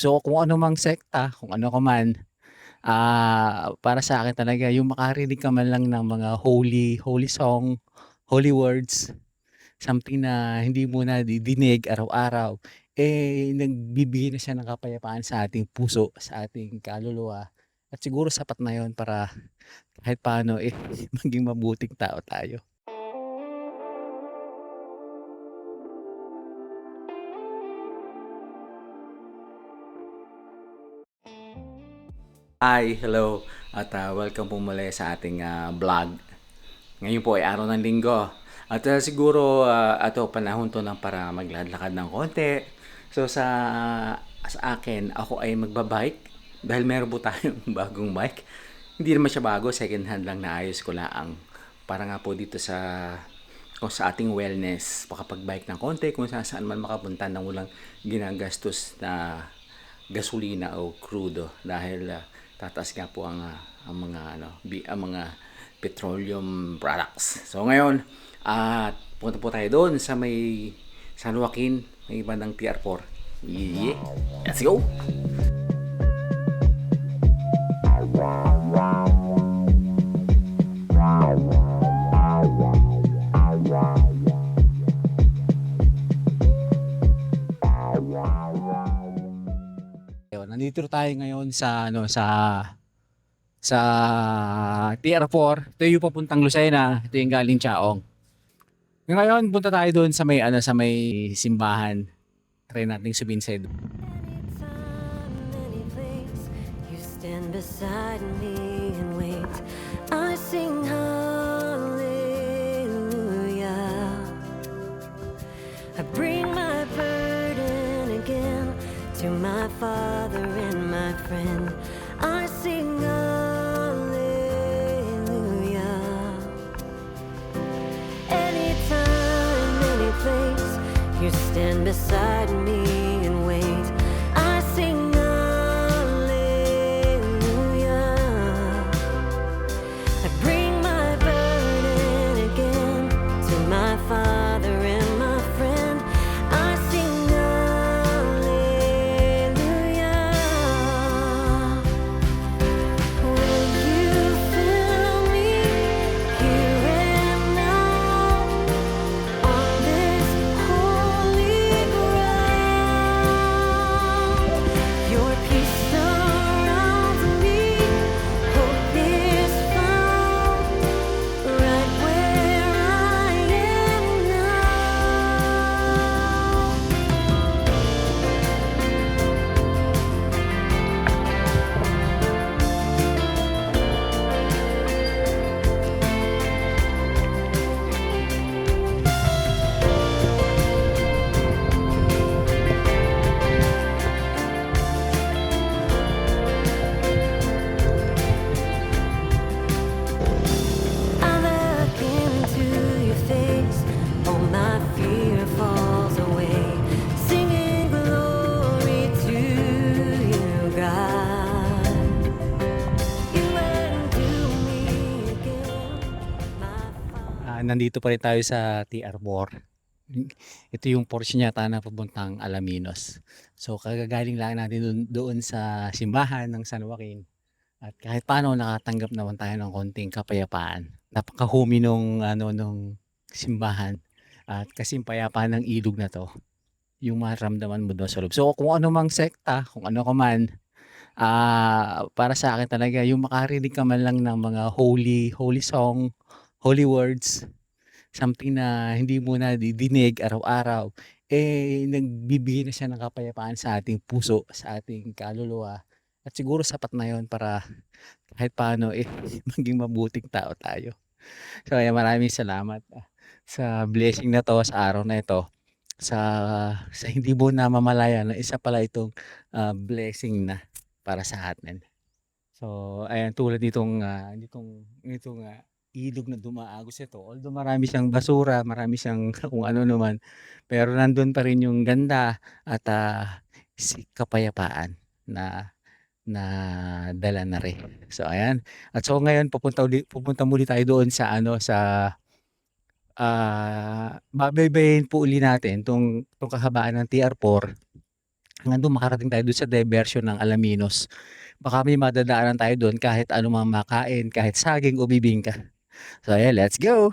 So, kung ano mang sekta, kung ano ka man, para sa akin talaga yung makarinig ka man lang ng mga holy holy song, holy words, something na hindi mo nadidinig araw-araw, nagbibigay na siya ng kapayapaan sa ating puso, sa ating kaluluwa at siguro sapat na yun para kahit paano, maging mabuting tao tayo. Hi, hello at, welcome po muli sa ating, vlog. Ngayon po ay araw ng Linggo at, siguro, ato panahon 'to ng para maglakad-lakad ng konti. So sa akin, ako ay magba-bike dahil meron po tayong bagong bike. Hindi naman siya bago, second hand lang, naayos ko laang. Para nga po dito sa ating wellness, makapag-bike ng konti kung saan-saan man makapunta nang walang ginagastos na gasolina o krudo dahil, tataas nga po ang mga ang mga petroleum products. So ngayon, punta po tayo doon sa may San Joaquin, may bandang TR4. Yeah. Let's go! Ayun, nandito tayo ngayon sa TR4. Ito yung papuntang Lucena, ito yung galing Chaong. Ngayon punta tayo doon sa may sa may simbahan. Try nating suminsay doon. Anytime, any place, you stand beside me and wait. I sing hallelujah. I bring my burden again to my Father and my friend. I sing hallelujah. Anytime, any place, you stand beside me and wait. I sing hallelujah. I bring my burden again to my Father and my friend. I sing hallelujah. Will you fill me here and now on this holy ground? Your peace surrounds me, hope is found right where I am now. I look into your face, all my fear falls away, singing glory to you, God. You undo me again, my Father. Nandito pa rin tayo sa TR4. Ito yung portion yata na papuntang Alaminos. So kagagaling lang natin doon sa simbahan ng San Joaquin at kahit paano nakatanggap naman tayo ng konting kapayapaan. Napakahumi nung simbahan at kasing payapa ng ilog na 'to, yung mararamdaman mo doon sa loob. So kung ano mang sekta, kung ano ka man, para sa akin talaga yung makarinig ka man lang ng mga holy holy song, holy words, something na hindi mo nadidinig araw-araw, nagbibigay na siya ng kapayapaan sa ating puso, sa ating kaluluwa at siguro sapat na yun para kahit paano, maging mabuting tao tayo. So ayan, maraming salamat, sa blessing na 'to, sa araw na ito, sa hindi mo namamalayan na isa pala itong, blessing na para sa atin. So ayan, tulad nitong ilog na dumaagos ito, although marami siyang basura, marami siyang kung ano naman, pero nandun pa rin yung ganda at, kapayapaan na na dala na rin. So ayan, at so ngayon pupunta muli tayo doon sa babaybayin po uli natin 'tong kahabaan ng TR4 hanggang dun makarating tayo dun sa diversion ng Alaminos. Baka may madadaanan tayo dun kahit anumang makain, kahit saging o bibingka. So ayan, let's go!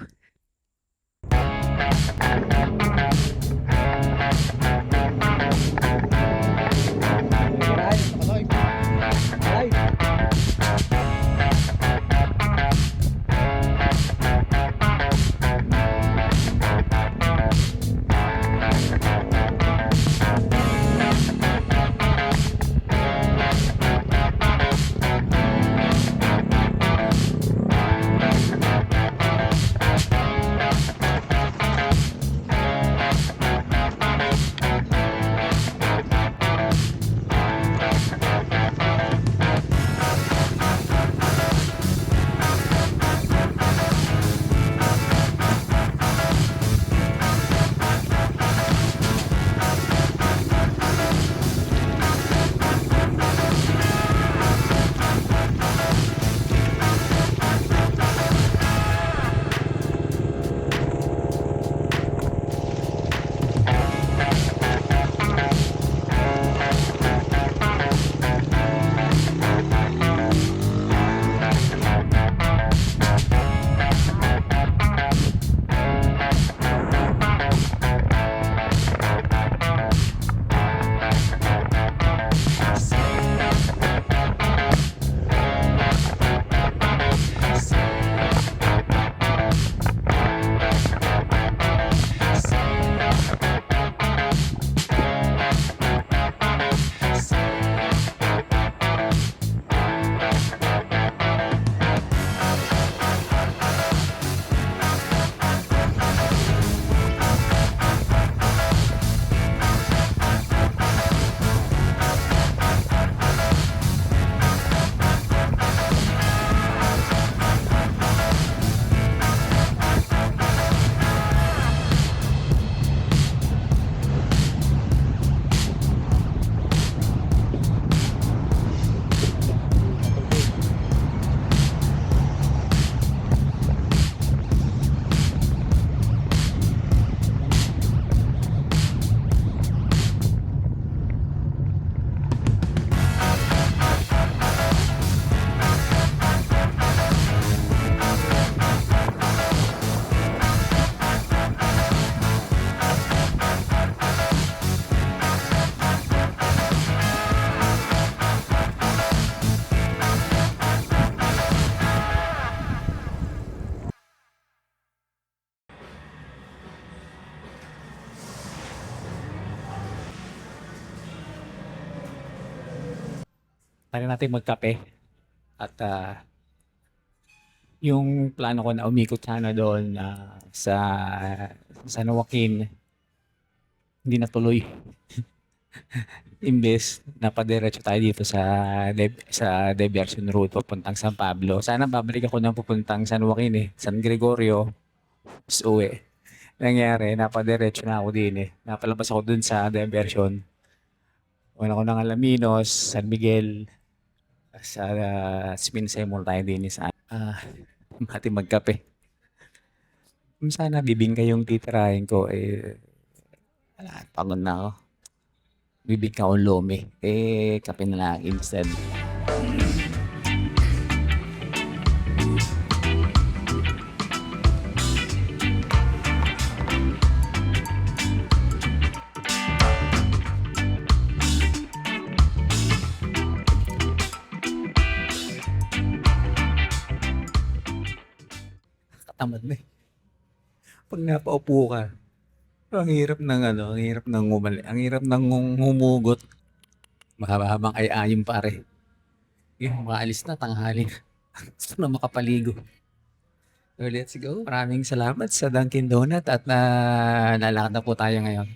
Try natin magkape at yung plano ko na umikot sana doon sa San Joaquin hindi natuloy. Imbes napadiretso tayo dito sa diversion route papuntang San Pablo. Sana babalik ako ng pupuntang San Joaquin San Gregorio, tapos uwi. Nangyari, napadiretso na ako din Napalabas ako dun sa diversion. Una ko ng Alaminos, San Miguel, sa Spinsemol tayo din sa mati magkape. Kung sana bibingka yung titirahin ko wala, pagod na ako. Bibingka o lomi. Kape na lang instead. Katamad na Pag napaupo ka, ang hirap ng ang hirap ng ang hirap ng humugot. Mahaba-habang ay-ayong pare. Maalis na tanghali. Gusto na makapaligo. So let's go. Maraming salamat sa Dunkin Donut at nalakad na po tayo ngayon.